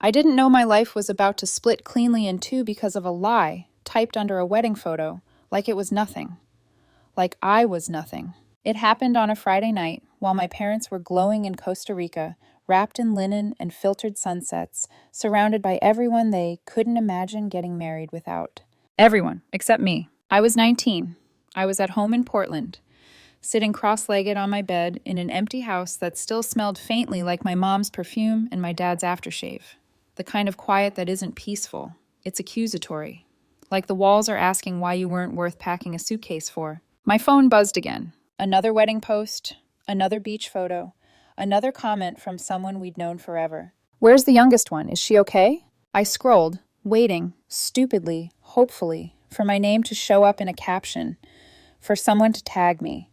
I didn't know my life was about to split cleanly in two because of a lie typed under a wedding photo, like it was nothing. Like I was nothing. It happened on a Friday night while my parents were glowing in Costa Rica, wrapped in linen and filtered sunsets, surrounded by everyone they couldn't imagine getting married without. Everyone, except me. I was 19. I was at home in Portland, sitting cross-legged on my bed in an empty house that still smelled faintly like my mom's perfume and my dad's aftershave. The kind of quiet that isn't peaceful. It's accusatory. Like the walls are asking why you weren't worth packing a suitcase for. My phone buzzed again. Another wedding post, another beach photo, another comment from someone we'd known forever. Where's the youngest one? Is she okay? I scrolled, waiting, stupidly, hopefully, for my name to show up in a caption, for someone to tag me,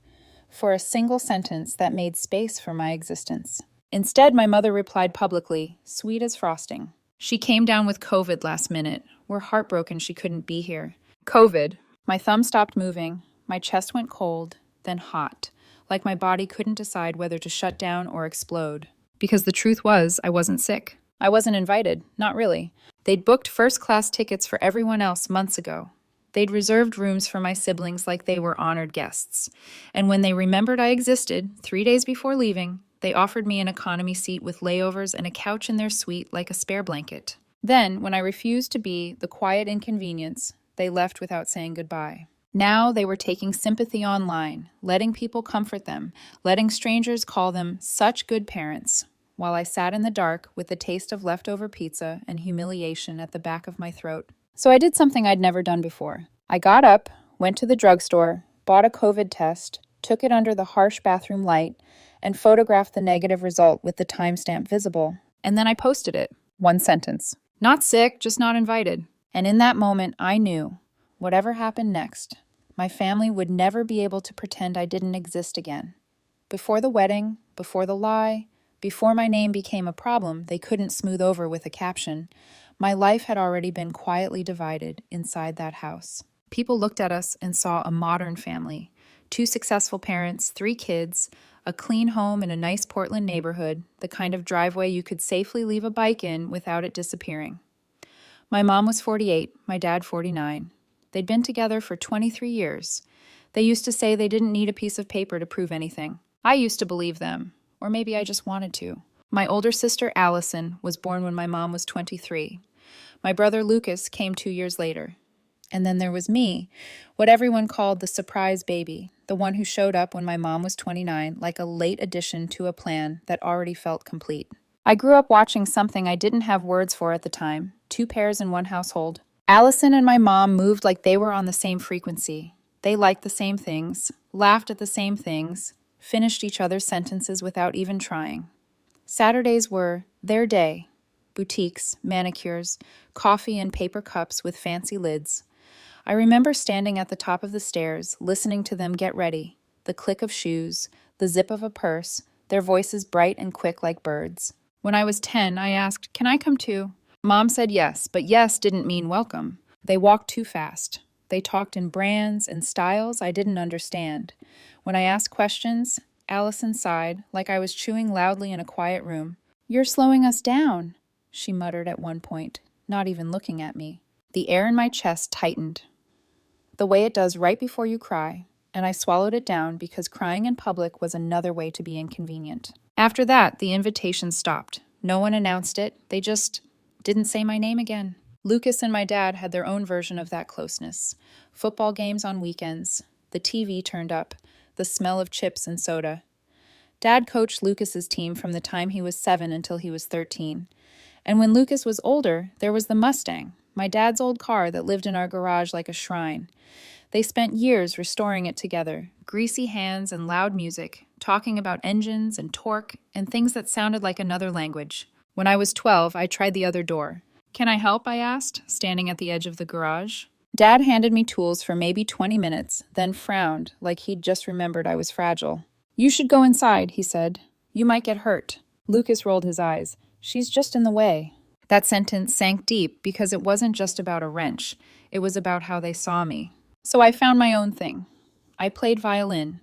for a single sentence that made space for my existence. Instead, my mother replied publicly, sweet as frosting. She came down with COVID last minute. We're heartbroken she couldn't be here. COVID. My thumb stopped moving. My chest went cold, then hot, like my body couldn't decide whether to shut down or explode. Because the truth was, I wasn't sick. I wasn't invited, not really. They'd booked first-class tickets for everyone else months ago. They'd reserved rooms for my siblings like they were honored guests. And when they remembered I existed, 3 days before leaving, they offered me an economy seat with layovers and a couch in their suite like a spare blanket. Then, when I refused to be the quiet inconvenience, they left without saying goodbye. Now they were taking sympathy online, letting people comfort them, letting strangers call them such good parents, while I sat in the dark with the taste of leftover pizza and humiliation at the back of my throat. So I did something I'd never done before. I got up, went to the drugstore, bought a COVID test, took it under the harsh bathroom light, and photographed the negative result with the timestamp visible. And then I posted it. One sentence. Not sick, just not invited. And in that moment, I knew, whatever happened next, my family would never be able to pretend I didn't exist again. Before the wedding, before the lie, before my name became a problem they couldn't smooth over with a caption, my life had already been quietly divided inside that house. People looked at us and saw a modern family. 2 successful parents, 3 kids, a clean home in a nice Portland neighborhood, the kind of driveway you could safely leave a bike in without it disappearing. My mom was 48, my dad 49. They'd been together for 23 years. They used to say they didn't need a piece of paper to prove anything. I used to believe them, or maybe I just wanted to. My older sister, Allison, was born when my mom was 23. My brother, Lucas, came 2 years later. And then there was me, what everyone called the surprise baby, the one who showed up when my mom was 29, like a late addition to a plan that already felt complete. I grew up watching something I didn't have words for at the time, 2 pairs in one household. Allison and my mom moved like they were on the same frequency. They liked the same things, laughed at the same things, finished each other's sentences without even trying. Saturdays were their day. Boutiques, manicures, coffee in paper cups with fancy lids. I remember standing at the top of the stairs, listening to them get ready, the click of shoes, the zip of a purse, their voices bright and quick like birds. When I was 10, I asked, "Can I come too?" Mom said yes, but yes didn't mean welcome. They walked too fast. They talked in brands and styles I didn't understand. When I asked questions, Allison sighed, like I was chewing loudly in a quiet room. "You're slowing us down," she muttered at one point, not even looking at me. The air in my chest tightened, the way it does right before you cry, and I swallowed it down because crying in public was another way to be inconvenient. After that, the invitation stopped. No one announced it. They just didn't say my name again. Lucas and my dad had their own version of that closeness. Football games on weekends, the TV turned up, the smell of chips and soda. Dad coached Lucas's team from the time he was 7 until he was 13. And when Lucas was older, there was the Mustang, my dad's old car that lived in our garage like a shrine. They spent years restoring it together, greasy hands and loud music, talking about engines and torque and things that sounded like another language. When I was 12, I tried the other door. "Can I help?" I asked, standing at the edge of the garage. Dad handed me tools for maybe 20 minutes, then frowned, like he'd just remembered I was fragile. "You should go inside," he said. "You might get hurt." Lucas rolled his eyes. "She's just in the way." That sentence sank deep because it wasn't just about a wrench. It was about how they saw me. So I found my own thing. I played violin.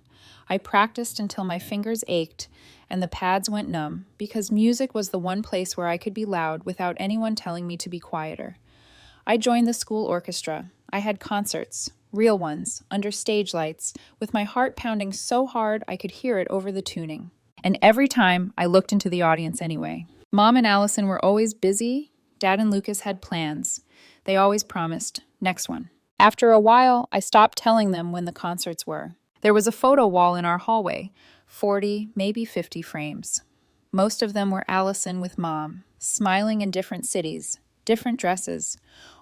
I practiced until my fingers ached, and the pads went numb because music was the one place where I could be loud without anyone telling me to be quieter. I joined the school orchestra. I had concerts, real ones, under stage lights, with my heart pounding so hard I could hear it over the tuning. And every time, I looked into the audience anyway. Mom and Allison were always busy. Dad and Lucas had plans. They always promised, next one. After a while, I stopped telling them when the concerts were. There was a photo wall in our hallway, 40, maybe 50 frames. Most of them were Allison with Mom, smiling in different cities, different dresses,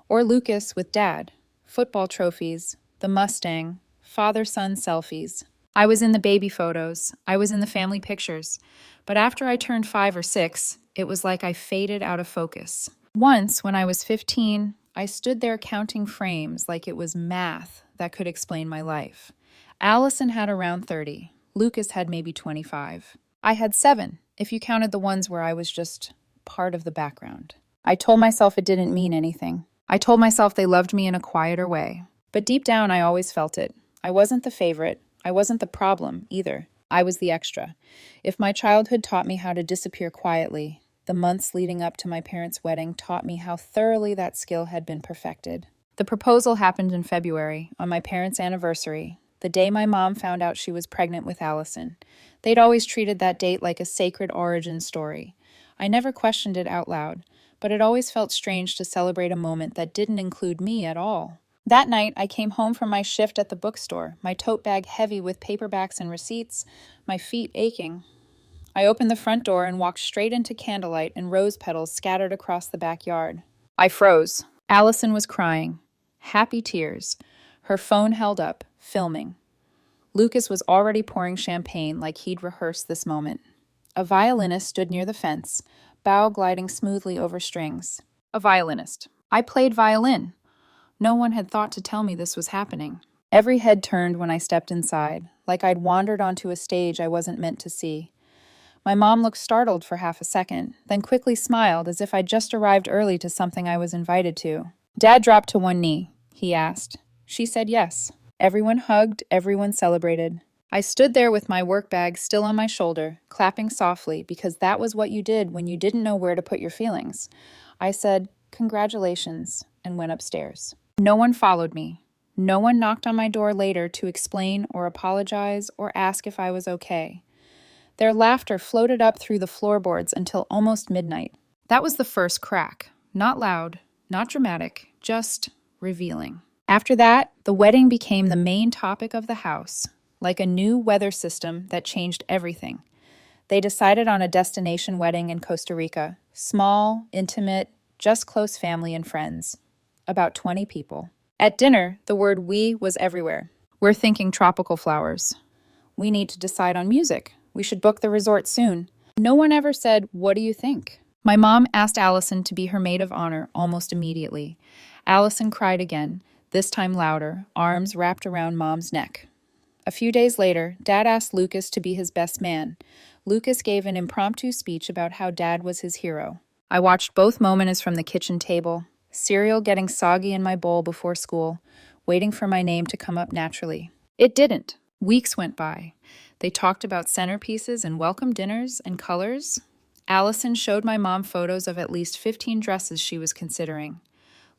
or Lucas with Dad, football trophies, the Mustang, father-son selfies. I was in the baby photos, I was in the family pictures, but after I turned 5 or 6, it was like I faded out of focus. Once, when I was 15, I stood there counting frames like it was math that could explain my life. Allison had around 30. Lucas had maybe 25. I had 7, if you counted the ones where I was just part of the background. I told myself it didn't mean anything. I told myself they loved me in a quieter way. But deep down, I always felt it. I wasn't the favorite. I wasn't the problem, either. I was the extra. If my childhood taught me how to disappear quietly, the months leading up to my parents' wedding taught me how thoroughly that skill had been perfected. The proposal happened in February, on my parents' anniversary, the day my mom found out she was pregnant with Allison. They'd always treated that date like a sacred origin story. I never questioned it out loud, but it always felt strange to celebrate a moment that didn't include me at all. That night, I came home from my shift at the bookstore, my tote bag heavy with paperbacks and receipts, my feet aching. I opened the front door and walked straight into candlelight and rose petals scattered across the backyard. I froze. Allison was crying. Happy tears. Her phone held up, filming. Lucas was already pouring champagne like he'd rehearsed this moment. A violinist stood near the fence, bow gliding smoothly over strings. A violinist. I played violin. No one had thought to tell me this was happening. Every head turned when I stepped inside, like I'd wandered onto a stage I wasn't meant to see. My mom looked startled for half a second, then quickly smiled as if I'd just arrived early to something I was invited to. Dad dropped to one knee, he asked. She said yes. Everyone hugged, everyone celebrated. I stood there with my work bag still on my shoulder, clapping softly, because that was what you did when you didn't know where to put your feelings. I said, "Congratulations," and went upstairs. No one followed me. No one knocked on my door later to explain or apologize or ask if I was okay. Their laughter floated up through the floorboards until almost midnight. That was the first crack. Not loud, not dramatic, just revealing. After that, the wedding became the main topic of the house, like a new weather system that changed everything. They decided on a destination wedding in Costa Rica. Small, intimate, just close family and friends. About 20 people. At dinner, the word "we" was everywhere. We're thinking tropical flowers. We need to decide on music. We should book the resort soon. No one ever said, "What do you think?" My mom asked Allison to be her maid of honor almost immediately. Allison cried again, this time louder, arms wrapped around Mom's neck. A few days later, Dad asked Lucas to be his best man. Lucas gave an impromptu speech about how Dad was his hero. I watched both moments from the kitchen table, cereal getting soggy in my bowl before school, waiting for my name to come up naturally. It didn't. Weeks went by. They talked about centerpieces and welcome dinners and colors. Allison showed my mom photos of at least 15 dresses she was considering.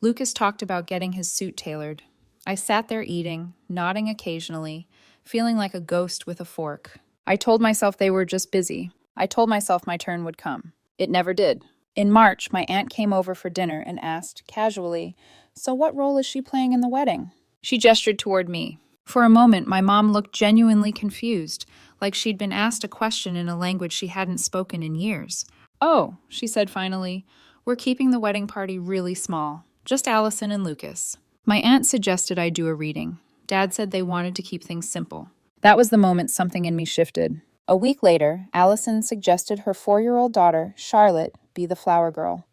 Lucas talked about getting his suit tailored. I sat there eating, nodding occasionally, feeling like a ghost with a fork. I told myself they were just busy. I told myself my turn would come. It never did. In March, my aunt came over for dinner and asked, casually, "So what role is she playing in the wedding?" She gestured toward me. For a moment, my mom looked genuinely confused, like she'd been asked a question in a language she hadn't spoken in years. "Oh," she said finally, "we're keeping the wedding party really small. Just Allison and Lucas." My aunt suggested I do a reading. Dad said they wanted to keep things simple. That was the moment something in me shifted. A week later, Allison suggested her 4-year-old daughter, Charlotte, be the flower girl.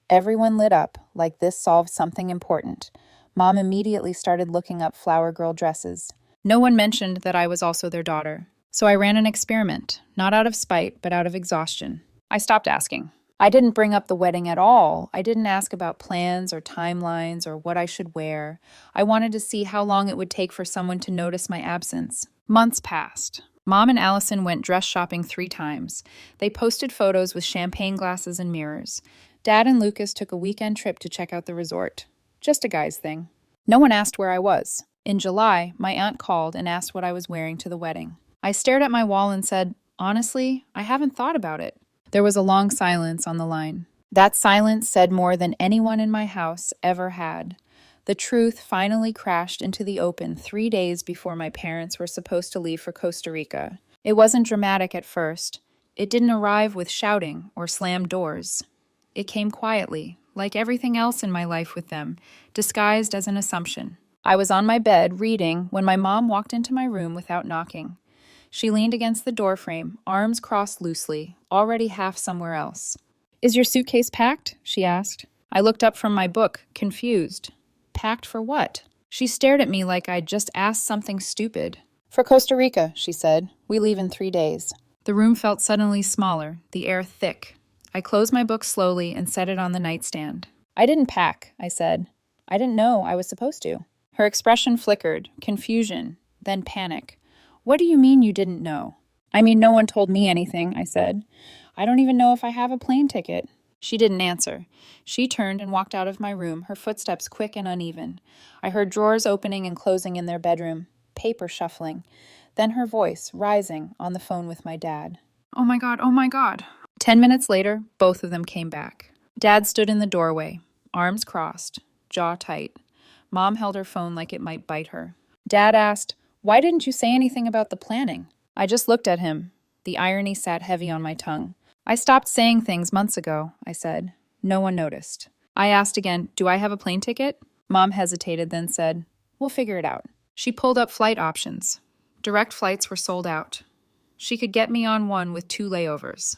Everyone lit up, like this solved something important. Mom immediately started looking up flower girl dresses. No one mentioned that I was also their daughter. So I ran an experiment, not out of spite, but out of exhaustion. I stopped asking. I didn't bring up the wedding at all. I didn't ask about plans or timelines or what I should wear. I wanted to see how long it would take for someone to notice my absence. Months passed. Mom and Allison went dress shopping 3 times. They posted photos with champagne glasses and mirrors. Dad and Lucas took a weekend trip to check out the resort. Just a guy's thing. No one asked where I was. In July, my aunt called and asked what I was wearing to the wedding. I stared at my wall and said, "Honestly, I haven't thought about it." There was a long silence on the line. That silence said more than anyone in my house ever had. The truth finally crashed into the open 3 days before my parents were supposed to leave for Costa Rica. It wasn't dramatic at first. It didn't arrive with shouting or slammed doors. It came quietly, like everything else in my life with them, disguised as an assumption. I was on my bed reading when my mom walked into my room without knocking. She leaned against the doorframe, arms crossed loosely, already half somewhere else. "Is your suitcase packed?" she asked. I looked up from my book, confused. Packed for what? She stared at me like I'd just asked something stupid. "For Costa Rica," she said. "We leave in 3 days." The room felt suddenly smaller, the air thick. I closed my book slowly and set it on the nightstand. "I didn't pack," I said. "I didn't know I was supposed to." Her expression flickered, confusion, then panic. "What do you mean you didn't know?" "I mean, no one told me anything," I said. "I don't even know if I have a plane ticket." She didn't answer. She turned and walked out of my room, her footsteps quick and uneven. I heard drawers opening and closing in their bedroom, paper shuffling. Then her voice, rising, on the phone with my dad. "Oh my God, oh my God." 10 minutes later, both of them came back. Dad stood in the doorway, arms crossed, jaw tight. Mom held her phone like it might bite her. Dad asked, "Why didn't you say anything about the planning?" I just looked at him. The irony sat heavy on my tongue. "I stopped saying things months ago," I said. No one noticed. I asked again, "Do I have a plane ticket?" Mom hesitated, then said, "We'll figure it out." She pulled up flight options. Direct flights were sold out. She could get me on one with 2 layovers.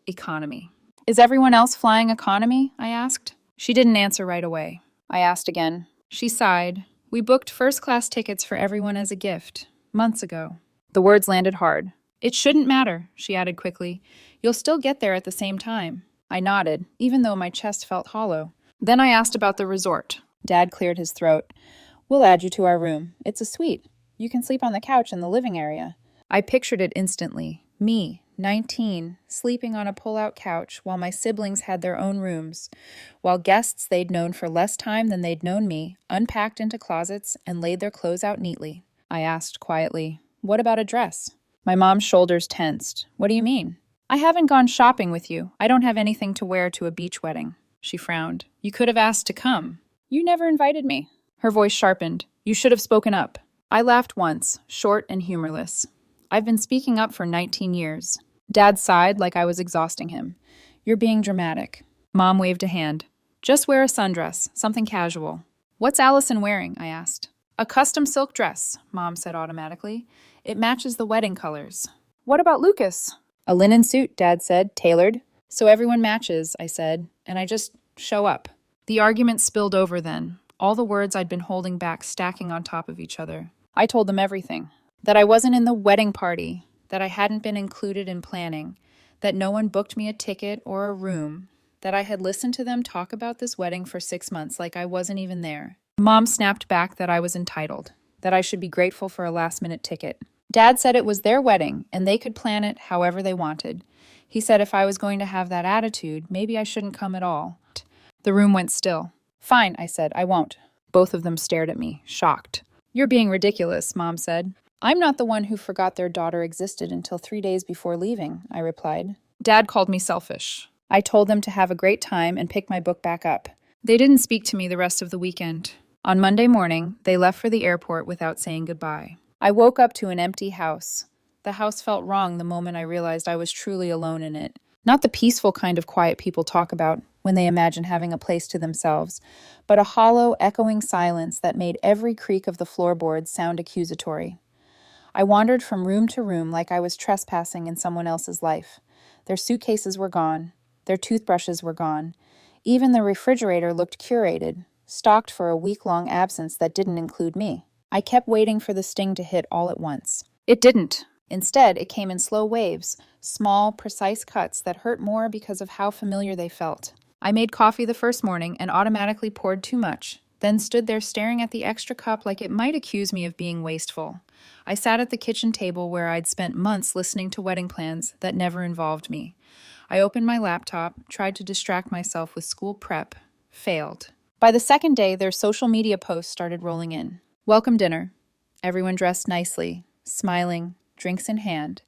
Economy. "Is everyone else flying economy?" I asked. She didn't answer right away. I asked again. She sighed. "We booked first-class tickets for everyone as a gift, months ago." The words landed hard. "It shouldn't matter," she added quickly. "You'll still get there at the same time." I nodded, even though my chest felt hollow. Then I asked about the resort. Dad cleared his throat. "We'll add you to our room. It's a suite. You can sleep on the couch in the living area." I pictured it instantly. Me, 19, sleeping on a pull-out couch while my siblings had their own rooms, while guests they'd known for less time than they'd known me unpacked into closets and laid their clothes out neatly. I asked quietly, "What about a dress?" My mom's shoulders tensed. "What do you mean?" "I haven't gone shopping with you. I don't have anything to wear to a beach wedding." She frowned. "You could have asked to come." "You never invited me." Her voice sharpened. "You should have spoken up." I laughed once, short and humorless. "I've been speaking up for 19 years. Dad sighed like I was exhausting him. "You're being dramatic." Mom waved a hand. "Just wear a sundress, something casual." "What's Allison wearing?" I asked. "A custom silk dress," Mom said automatically. "It matches the wedding colors." "What about Lucas?" "A linen suit," Dad said, "tailored." "So everyone matches," I said, and I just show up. The argument spilled over then, all the words I'd been holding back stacking on top of each other. I told them everything. That I wasn't in the wedding party, that I hadn't been included in planning, that no one booked me a ticket or a room, that I had listened to them talk about this wedding for 6 months like I wasn't even there. Mom snapped back that I was entitled, that I should be grateful for a last-minute ticket. Dad said it was their wedding, and they could plan it however they wanted. He said if I was going to have that attitude, maybe I shouldn't come at all. The room went still. "Fine," I said, "I won't." Both of them stared at me, shocked. "You're being ridiculous," Mom said. "I'm not the one who forgot their daughter existed until 3 days before leaving," I replied. Dad called me selfish. I told them to have a great time and pick my book back up. They didn't speak to me the rest of the weekend. On Monday morning, they left for the airport without saying goodbye. I woke up to an empty house. The house felt wrong the moment I realized I was truly alone in it. Not the peaceful kind of quiet people talk about when they imagine having a place to themselves, but a hollow, echoing silence that made every creak of the floorboards sound accusatory. I wandered from room to room like I was trespassing in someone else's life. Their suitcases were gone. Their toothbrushes were gone. Even the refrigerator looked curated, stocked for a week-long absence that didn't include me. I kept waiting for the sting to hit all at once. It didn't. Instead, it came in slow waves, small, precise cuts that hurt more because of how familiar they felt. I made coffee the first morning and automatically poured too much, then stood there staring at the extra cup like it might accuse me of being wasteful. I sat at the kitchen table where I'd spent months listening to wedding plans that never involved me. I opened my laptop, tried to distract myself with school prep, failed. By the second day, their social media posts started rolling in. Welcome dinner. Everyone dressed nicely, smiling, drinks in hand.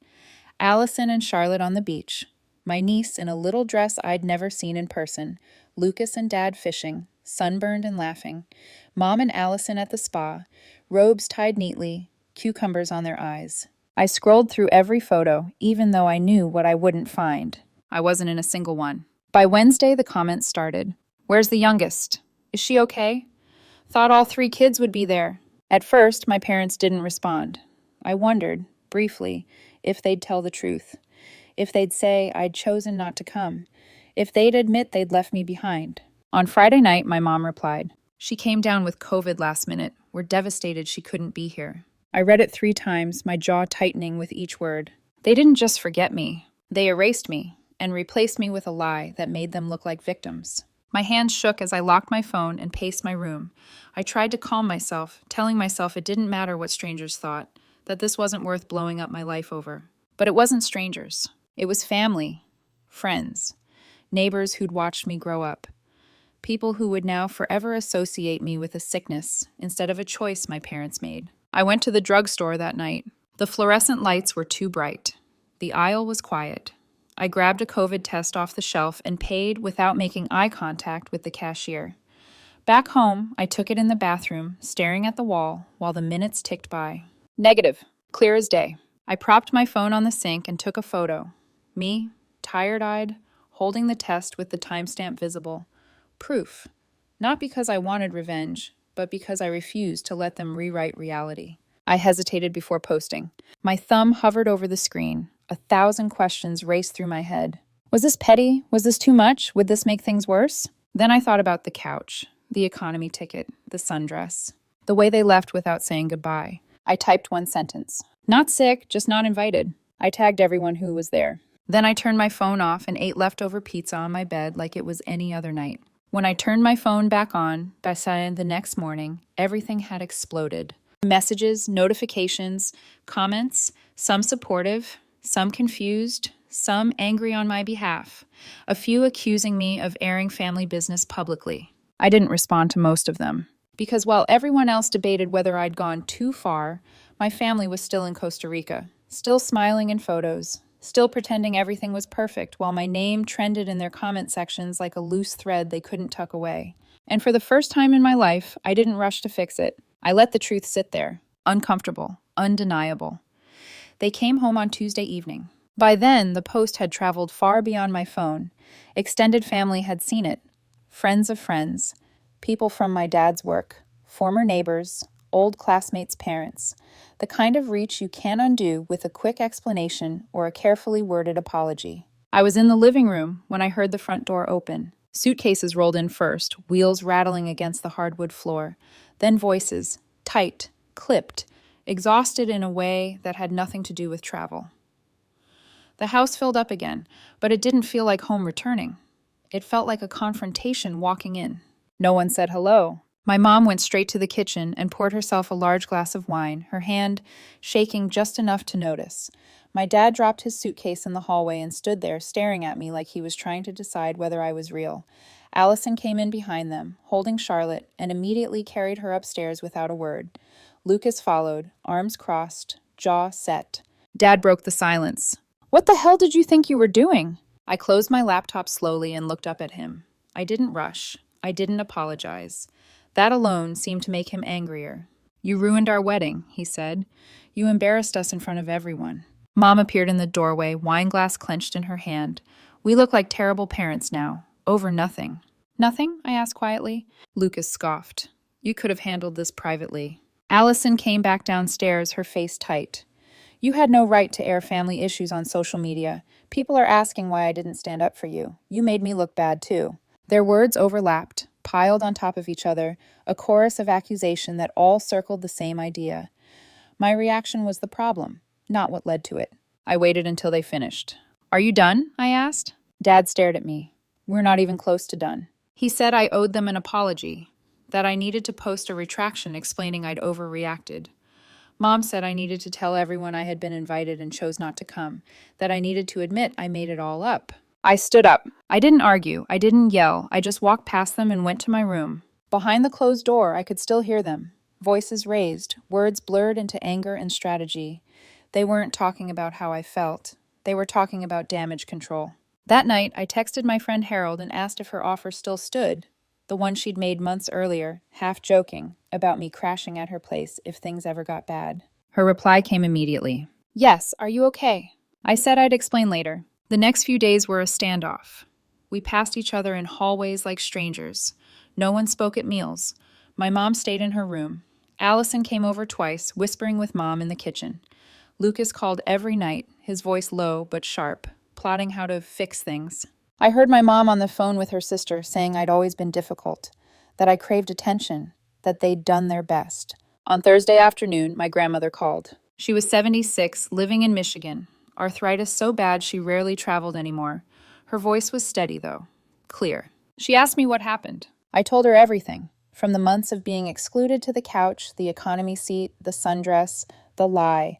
Allison and Charlotte on the beach. My niece in a little dress I'd never seen in person. Lucas and Dad fishing, sunburned and laughing. Mom and Allison at the spa, robes tied neatly, cucumbers on their eyes. I scrolled through every photo, even though I knew what I wouldn't find. I wasn't in a single one. By Wednesday, the comments started. Where's the youngest? Is she okay? Thought all 3 kids would be there. At first, my parents didn't respond. I wondered, briefly, if they'd tell the truth. If they'd say I'd chosen not to come. If they'd admit they'd left me behind. On Friday night, my mom replied. She came down with COVID last minute. We're devastated she couldn't be here. I read it 3 times, my jaw tightening with each word. They didn't just forget me. They erased me and replaced me with a lie that made them look like victims. My hands shook as I locked my phone and paced my room. I tried to calm myself, telling myself it didn't matter what strangers thought, that this wasn't worth blowing up my life over. But it wasn't strangers. It was family, friends, neighbors who'd watched me grow up, people who would now forever associate me with a sickness instead of a choice my parents made. I went to the drugstore that night. The fluorescent lights were too bright. The aisle was quiet. I grabbed a COVID test off the shelf and paid without making eye contact with the cashier. Back home, I took it in the bathroom, staring at the wall while the minutes ticked by. Negative. Clear as day. I propped my phone on the sink and took a photo. Me, tired-eyed, holding the test with the timestamp visible. Proof. Not because I wanted revenge, but because I refused to let them rewrite reality. I hesitated before posting. My thumb hovered over the screen. 1,000 questions raced through my head. Was this petty? Was this too much? Would this make things worse? Then I thought about the couch, the economy ticket, the sundress, the way they left without saying goodbye. I typed 1 sentence. Not sick, just not invited. I tagged everyone who was there. Then I turned my phone off and ate leftover pizza on my bed like it was any other night. When I turned my phone back on, by the next morning, everything had exploded. Messages, notifications, comments, some supportive, some confused, some angry on my behalf, a few accusing me of airing family business publicly. I didn't respond to most of them, because while everyone else debated whether I'd gone too far, my family was still in Costa Rica, still smiling in photos, still pretending everything was perfect while my name trended in their comment sections like a loose thread they couldn't tuck away. And for the first time in my life, I didn't rush to fix it. I let the truth sit there, uncomfortable, undeniable. They came home on Tuesday evening. By then, the post had traveled far beyond my phone. Extended family had seen it. Friends of friends, people from my dad's work, former neighbors, old classmates' parents. The kind of reach you can't undo with a quick explanation or a carefully worded apology. I was in the living room when I heard the front door open. Suitcases rolled in first, wheels rattling against the hardwood floor. Then voices, tight, clipped, exhausted in a way that had nothing to do with travel. The house filled up again, but it didn't feel like home returning. It felt like a confrontation walking in. No one said hello. My mom went straight to the kitchen and poured herself a large glass of wine, her hand shaking just enough to notice. My dad dropped his suitcase in the hallway and stood there staring at me like he was trying to decide whether I was real. Allison came in behind them, holding Charlotte, and immediately carried her upstairs without a word. Lucas followed, arms crossed, jaw set. Dad broke the silence. What the hell did you think you were doing? I closed my laptop slowly and looked up at him. I didn't rush. I didn't apologize. That alone seemed to make him angrier. You ruined our wedding, he said. You embarrassed us in front of everyone. Mom appeared in the doorway, wine glass clenched in her hand. We look like terrible parents now. Over nothing. Nothing? I asked quietly. Lucas scoffed. You could have handled this privately. Allison came back downstairs, her face tight. You had no right to air family issues on social media. People are asking why I didn't stand up for you. You made me look bad, too. Their words overlapped, piled on top of each other, a chorus of accusation that all circled the same idea. My reaction was the problem, not what led to it. I waited until they finished. Are you done? I asked. Dad stared at me. We're not even close to done. He said I owed them an apology. that I needed to post a retraction explaining I'd overreacted. Mom said I needed to tell everyone I had been invited and chose not to come, that I needed to admit I made it all up. I stood up. I didn't argue. I didn't yell. I just walked past them and went to my room. Behind the closed door, I could still hear them. Voices raised, words blurred into anger and strategy. They weren't talking about how I felt. They were talking about damage control. That night, I texted my friend Harold and asked if her offer still stood, the one she'd made months earlier, half joking, about me crashing at her place if things ever got bad. Her reply came immediately. Yes, are you okay? I said I'd explain later. The next few days were a standoff. We passed each other in hallways like strangers. No one spoke at meals. My mom stayed in her room. Allison came over twice, whispering with Mom in the kitchen. Lucas called every night, his voice low but sharp, plotting how to fix things. I heard my mom on the phone with her sister saying I'd always been difficult, that I craved attention, that they'd done their best. On Thursday afternoon, my grandmother called. She was 76, living in Michigan. Arthritis so bad she rarely traveled anymore. Her voice was steady, though. Clear. She asked me what happened. I told her everything, from the months of being excluded to the couch, the economy seat, the sundress, the lie.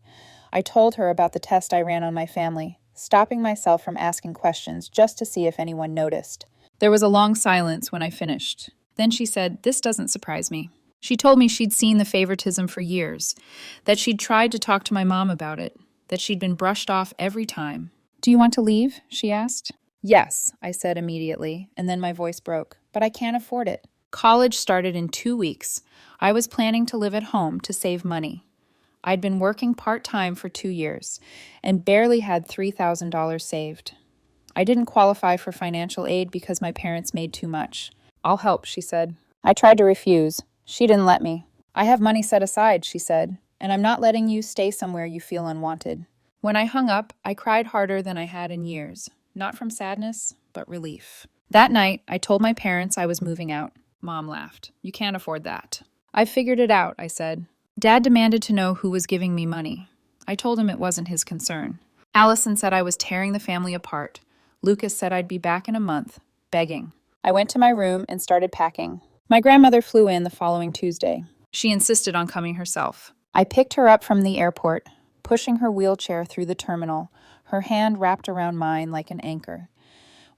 I told her about the test I ran on my family, stopping myself from asking questions just to see if anyone noticed. There was a long silence when I finished. Then she said, "This doesn't surprise me." She told me she'd seen the favoritism for years, that she'd tried to talk to my mom about it, that she'd been brushed off every time. "Do you want to leave?" she asked. "Yes," I said immediately, and then my voice broke. "But I can't afford it." College started in 2 weeks. I was planning to live at home to save money. I'd been working part-time for 2 years and barely had $3,000 saved. I didn't qualify for financial aid because my parents made too much. "I'll help," she said. I tried to refuse. She didn't let me. "I have money set aside," she said, "and I'm not letting you stay somewhere you feel unwanted." When I hung up, I cried harder than I had in years, not from sadness, but relief. That night, I told my parents I was moving out. Mom laughed. "You can't afford that." "I figured it out," I said. Dad demanded to know who was giving me money. I told him it wasn't his concern. Allison said I was tearing the family apart. Lucas said I'd be back in a month, begging. I went to my room and started packing. My grandmother flew in the following Tuesday. She insisted on coming herself. I picked her up from the airport, pushing her wheelchair through the terminal, her hand wrapped around mine like an anchor.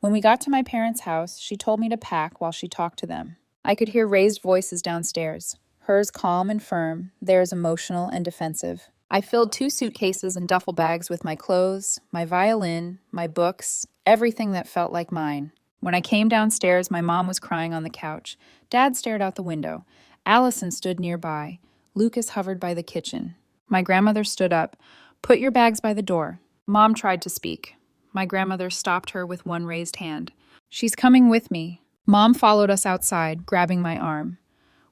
When we got to my parents' house, she told me to pack while she talked to them. I could hear raised voices downstairs, hers calm and firm, theirs emotional and defensive. I filled 2 suitcases and duffel bags with my clothes, my violin, my books, everything that felt like mine. When I came downstairs, my mom was crying on the couch. Dad stared out the window. Allison stood nearby. Lucas hovered by the kitchen. My grandmother stood up. "Put your bags by the door." Mom tried to speak. My grandmother stopped her with one raised hand. "She's coming with me." Mom followed us outside, grabbing my arm.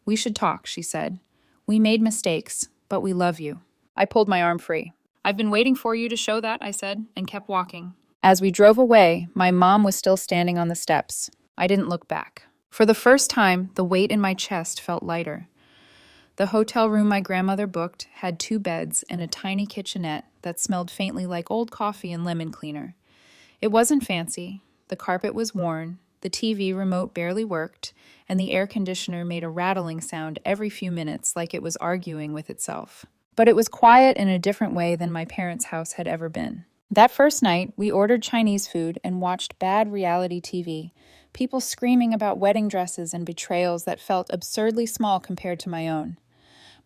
"We should talk," she said. "We made mistakes, but we love you." I pulled my arm free. "I've been waiting for you to show that," I said, and kept walking. As we drove away, my mom was still standing on the steps. I didn't look back. For the first time, the weight in my chest felt lighter. The hotel room my grandmother booked had 2 beds and a tiny kitchenette that smelled faintly like old coffee and lemon cleaner. It wasn't fancy. The carpet was worn, the TV remote barely worked, and the air conditioner made a rattling sound every few minutes like it was arguing with itself. But it was quiet in a different way than my parents' house had ever been. That first night, we ordered Chinese food and watched bad reality TV, people screaming about wedding dresses and betrayals that felt absurdly small compared to my own.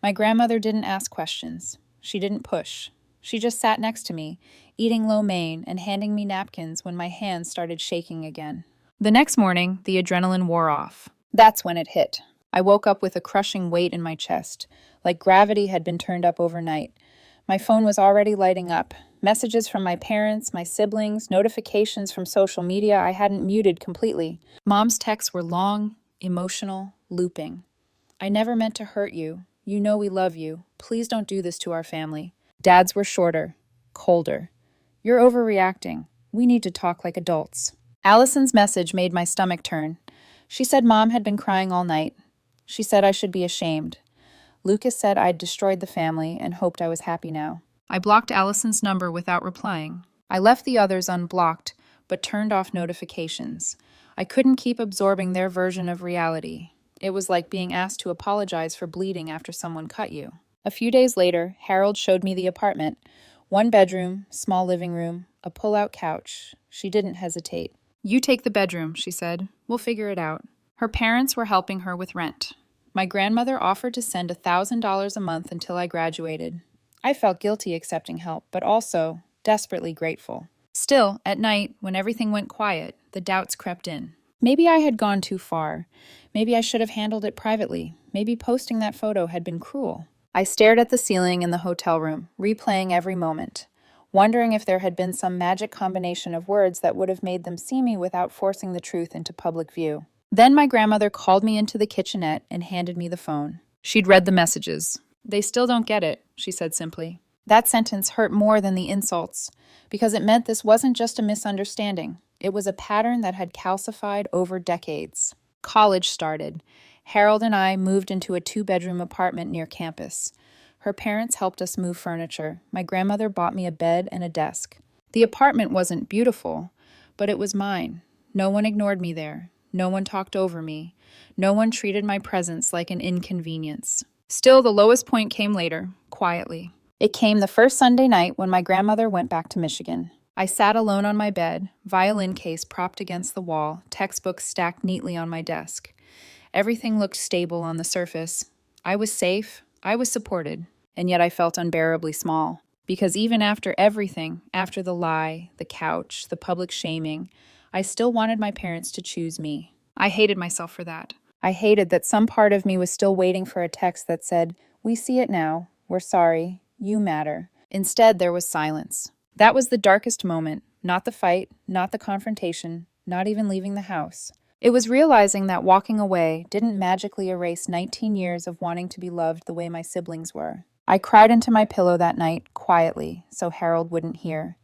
My grandmother didn't ask questions. She didn't push. She just sat next to me, eating lo mein and handing me napkins when my hands started shaking again. The next morning, the adrenaline wore off. That's when it hit. I woke up with a crushing weight in my chest, like gravity had been turned up overnight. My phone was already lighting up. Messages from my parents, my siblings, notifications from social media I hadn't muted completely. Mom's texts were long, emotional, looping. "I never meant to hurt you. You know we love you. Please don't do this to our family." Dad's were shorter, colder. "You're overreacting. We need to talk like adults." Allison's message made my stomach turn. She said Mom had been crying all night. She said I should be ashamed. Lucas said I'd destroyed the family and hoped I was happy now. I blocked Allison's number without replying. I left the others unblocked, but turned off notifications. I couldn't keep absorbing their version of reality. It was like being asked to apologize for bleeding after someone cut you. A few days later, Harold showed me the apartment. 1 bedroom, small living room, a pull-out couch. She didn't hesitate. "You take the bedroom," she said. "We'll figure it out." Her parents were helping her with rent. My grandmother offered to send $1,000 a month until I graduated. I felt guilty accepting help, but also desperately grateful. Still, at night, when everything went quiet, the doubts crept in. Maybe I had gone too far. Maybe I should have handled it privately. Maybe posting that photo had been cruel. I stared at the ceiling in the hotel room, replaying every moment, wondering if there had been some magic combination of words that would have made them see me without forcing the truth into public view. Then my grandmother called me into the kitchenette and handed me the phone. She'd read the messages. "They still don't get it," she said simply. That sentence hurt more than the insults, because it meant this wasn't just a misunderstanding. It was a pattern that had calcified over decades. College started. Harold and I moved into a 2-bedroom apartment near campus. Her parents helped us move furniture. My grandmother bought me a bed and a desk. The apartment wasn't beautiful, but it was mine. No one ignored me there. No one talked over me. No one treated my presence like an inconvenience. Still, the lowest point came later, quietly. It came the first Sunday night when my grandmother went back to Michigan. I sat alone on my bed, violin case propped against the wall, textbooks stacked neatly on my desk. Everything looked stable on the surface. I was safe, I was supported, and yet I felt unbearably small. Because even after everything, after the lie, the couch, the public shaming, I still wanted my parents to choose me. I hated myself for that. I hated that some part of me was still waiting for a text that said, "We see it now. We're sorry. You matter." Instead, there was silence. That was the darkest moment. Not the fight, not the confrontation, not even leaving the house. It was realizing that walking away didn't magically erase 19 years of wanting to be loved the way my siblings were. I cried into my pillow that night, quietly, so Harold wouldn't hear.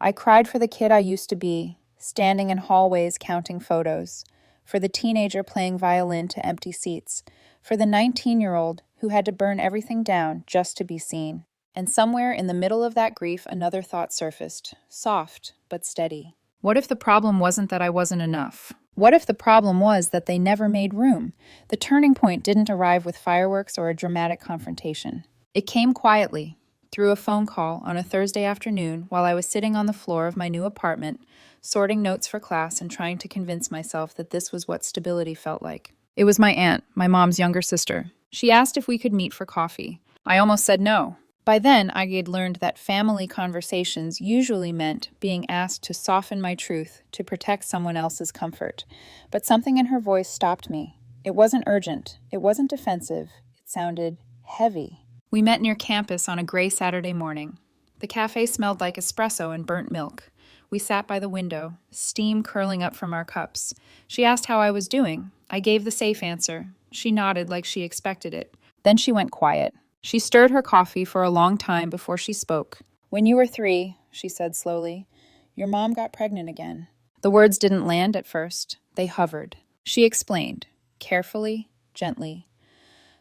I cried for the kid I used to be, standing in hallways counting photos, for the teenager playing violin to empty seats, for the 19-year-old who had to burn everything down just to be seen. And somewhere in the middle of that grief, another thought surfaced, soft but steady. What if the problem wasn't that I wasn't enough? What if the problem was that they never made room? The turning point didn't arrive with fireworks or a dramatic confrontation. It came quietly, through a phone call on a Thursday afternoon while I was sitting on the floor of my new apartment, sorting notes for class and trying to convince myself that this was what stability felt like. It was my aunt, my mom's younger sister. She asked if we could meet for coffee. I almost said no. By then, I had learned that family conversations usually meant being asked to soften my truth to protect someone else's comfort. But something in her voice stopped me. It wasn't urgent. It wasn't defensive. It sounded heavy. We met near campus on a gray Saturday morning. The cafe smelled like espresso and burnt milk. We sat by the window, steam curling up from our cups. She asked how I was doing. I gave the safe answer. She nodded like she expected it. Then she went quiet. She stirred her coffee for a long time before she spoke. "When you were 3, she said slowly, your mom got pregnant again." The words didn't land at first. They hovered. She explained, carefully, gently.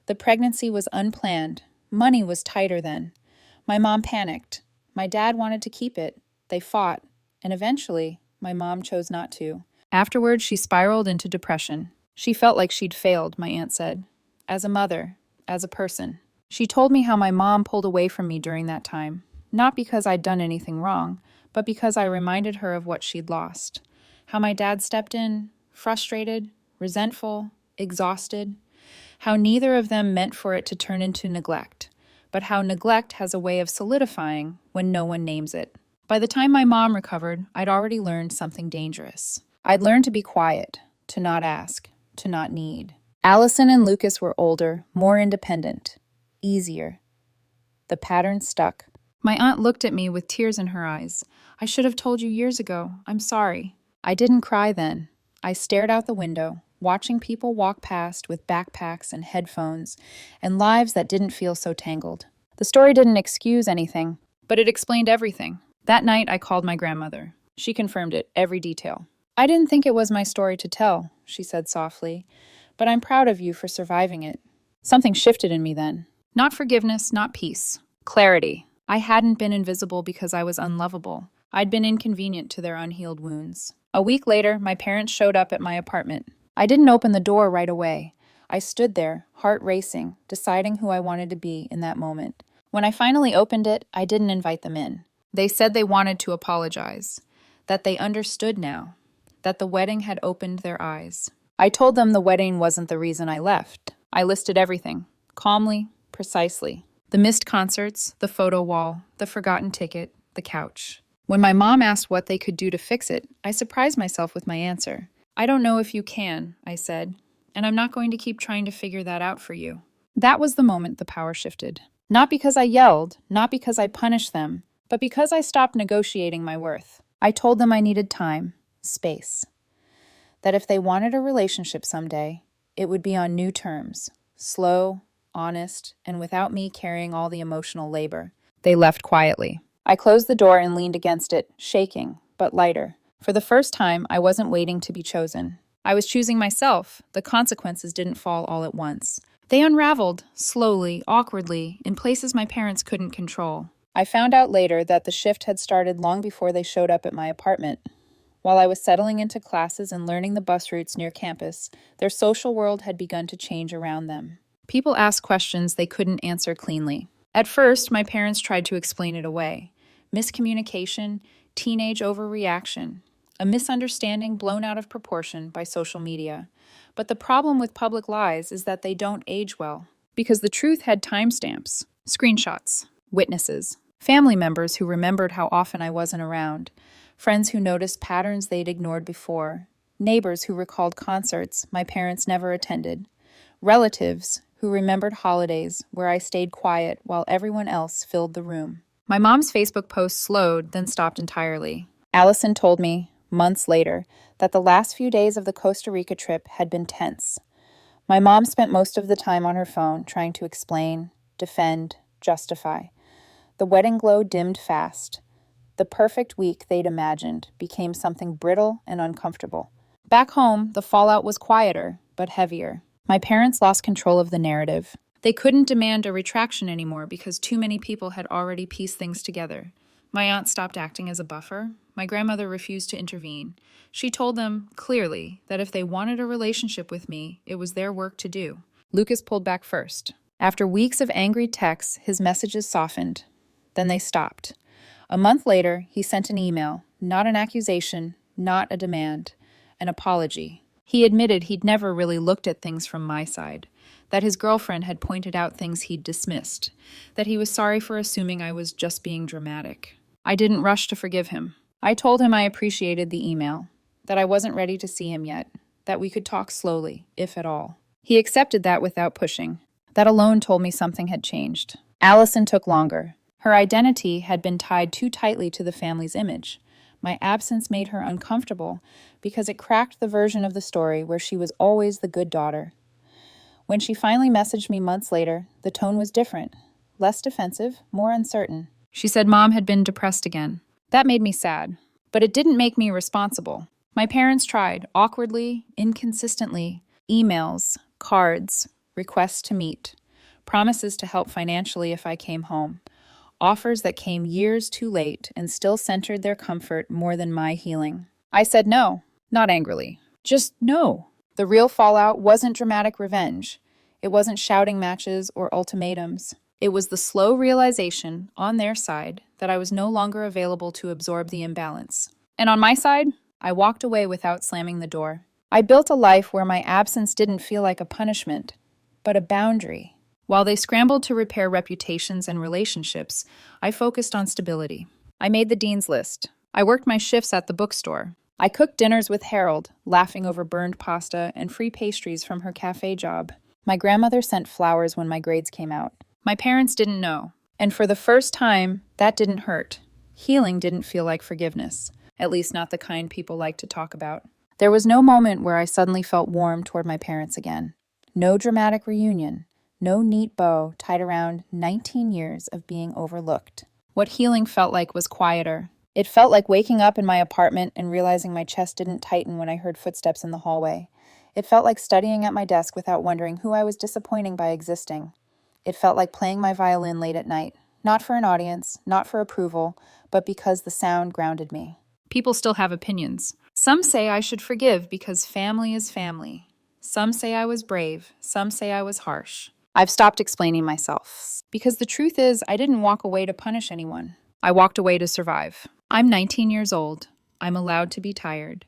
The pregnancy was unplanned. Money was tighter then. My mom panicked. My dad wanted to keep it. They fought. And eventually, my mom chose not to. Afterward, she spiraled into depression. She felt like she'd failed, my aunt said. As a mother, as a person. She told me how my mom pulled away from me during that time, not because I'd done anything wrong, but because I reminded her of what she'd lost. How my dad stepped in, frustrated, resentful, exhausted. How neither of them meant for it to turn into neglect, but how neglect has a way of solidifying when no one names it. By the time my mom recovered, I'd already learned something dangerous. I'd learned to be quiet, to not ask, to not need. Allison and Lucas were older, more independent. Easier. The pattern stuck. My aunt looked at me with tears in her eyes. "I should have told you years ago. I'm sorry." I didn't cry then. I stared out the window, watching people walk past with backpacks and headphones, and lives that didn't feel so tangled. The story didn't excuse anything, but it explained everything. That night, I called my grandmother. She confirmed it, every detail. "I didn't think it was my story to tell," she said softly, "but I'm proud of you for surviving it." Something shifted in me then. Not forgiveness, not peace. Clarity. I hadn't been invisible because I was unlovable. I'd been inconvenient to their unhealed wounds. A week later, my parents showed up at my apartment. I didn't open the door right away. I stood there, heart racing, deciding who I wanted to be in that moment. When I finally opened it, I didn't invite them in. They said they wanted to apologize, that they understood now, that the wedding had opened their eyes. I told them the wedding wasn't the reason I left. I listed everything, calmly, precisely. The missed concerts, the photo wall, the forgotten ticket, the couch. When my mom asked what they could do to fix it, I surprised myself with my answer. I don't know if you can, I said, and I'm not going to keep trying to figure that out for you. That was the moment the power shifted. Not because I yelled, not because I punished them, but because I stopped negotiating my worth. I told them I needed time, space. That if they wanted a relationship someday, it would be on new terms, slow, honest, and without me carrying all the emotional labor. They left quietly. I closed the door and leaned against it, shaking, but lighter. For the first time, I wasn't waiting to be chosen. I was choosing myself. The consequences didn't fall all at once. They unraveled, slowly, awkwardly, in places my parents couldn't control. I found out later that the shift had started long before they showed up at my apartment. While I was settling into classes and learning the bus routes near campus, their social world had begun to change around them. People asked questions they couldn't answer cleanly. At first, my parents tried to explain it away. Miscommunication, teenage overreaction, a misunderstanding blown out of proportion by social media. But the problem with public lies is that they don't age well, because the truth had timestamps, screenshots, witnesses, family members who remembered how often I wasn't around, friends who noticed patterns they'd ignored before, neighbors who recalled concerts my parents never attended, relatives who remembered holidays where I stayed quiet while everyone else filled the room. My mom's Facebook post slowed, then stopped entirely. Allison told me, months later, that the last few days of the Costa Rica trip had been tense. My mom spent most of the time on her phone trying to explain, defend, justify. The wedding glow dimmed fast. The perfect week they'd imagined became something brittle and uncomfortable. Back home, the fallout was quieter, but heavier. My parents lost control of the narrative. They couldn't demand a retraction anymore because too many people had already pieced things together. My aunt stopped acting as a buffer. My grandmother refused to intervene. She told them, clearly, that if they wanted a relationship with me, it was their work to do. Lucas pulled back first. After weeks of angry texts, his messages softened. Then they stopped. A month later, he sent an email, not an accusation, not a demand, an apology. He admitted he'd never really looked at things from my side, that his girlfriend had pointed out things he'd dismissed, that he was sorry for assuming I was just being dramatic. I didn't rush to forgive him. I told him I appreciated the email, that I wasn't ready to see him yet, that we could talk slowly, if at all. He accepted that without pushing. That alone told me something had changed. Allison took longer. Her identity had been tied too tightly to the family's image. My absence made her uncomfortable because it cracked the version of the story where she was always the good daughter. When she finally messaged me months later, the tone was different, less defensive, more uncertain. She said Mom had been depressed again. That made me sad, but it didn't make me responsible. My parents tried, awkwardly, inconsistently, emails, cards, requests to meet, promises to help financially if I came home, offers that came years too late and still centered their comfort more than my healing. I said no, not angrily, just no. The real fallout wasn't dramatic revenge. It wasn't shouting matches or ultimatums. It was the slow realization, on their side, that I was no longer available to absorb the imbalance. And on my side, I walked away without slamming the door. I built a life where my absence didn't feel like a punishment, but a boundary. While they scrambled to repair reputations and relationships, I focused on stability. I made the dean's list. I worked my shifts at the bookstore. I cooked dinners with Harold, laughing over burned pasta and free pastries from her cafe job. My grandmother sent flowers when my grades came out. My parents didn't know. And for the first time, that didn't hurt. Healing didn't feel like forgiveness, at least not the kind people like to talk about. There was no moment where I suddenly felt warm toward my parents again. No dramatic reunion. No neat bow tied around 19 years of being overlooked. What healing felt like was quieter. It felt like waking up in my apartment and realizing my chest didn't tighten when I heard footsteps in the hallway. It felt like studying at my desk without wondering who I was disappointing by existing. It felt like playing my violin late at night, not for an audience, not for approval, but because the sound grounded me. People still have opinions. Some say I should forgive because family is family. Some say I was brave, some say I was harsh. I've stopped explaining myself because the truth is, I didn't walk away to punish anyone. I walked away to survive. I'm 19 years old. I'm allowed to be tired.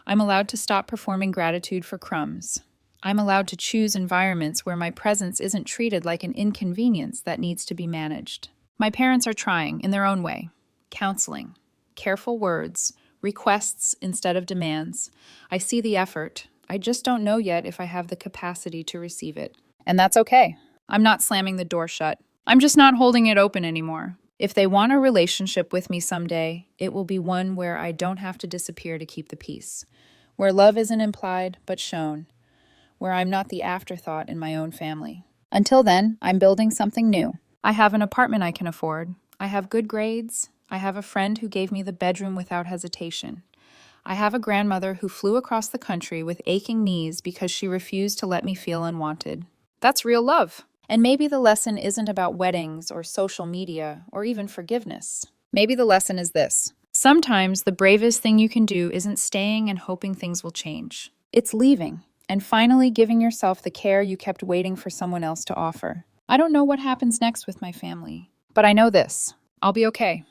I'm allowed to stop performing gratitude for crumbs. I'm allowed to choose environments where my presence isn't treated like an inconvenience that needs to be managed. My parents are trying, in their own way. Counseling, careful words, requests instead of demands. I see the effort. I just don't know yet if I have the capacity to receive it. And that's okay. I'm not slamming the door shut. I'm just not holding it open anymore. If they want a relationship with me someday, it will be one where I don't have to disappear to keep the peace, where love isn't implied but shown, where I'm not the afterthought in my own family. Until then, I'm building something new. I have an apartment I can afford. I have good grades. I have a friend who gave me the bedroom without hesitation. I have a grandmother who flew across the country with aching knees because she refused to let me feel unwanted. That's real love. And maybe the lesson isn't about weddings or social media or even forgiveness. Maybe the lesson is this. Sometimes the bravest thing you can do isn't staying and hoping things will change. It's leaving and finally giving yourself the care you kept waiting for someone else to offer. I don't know what happens next with my family, but I know this. I'll be okay.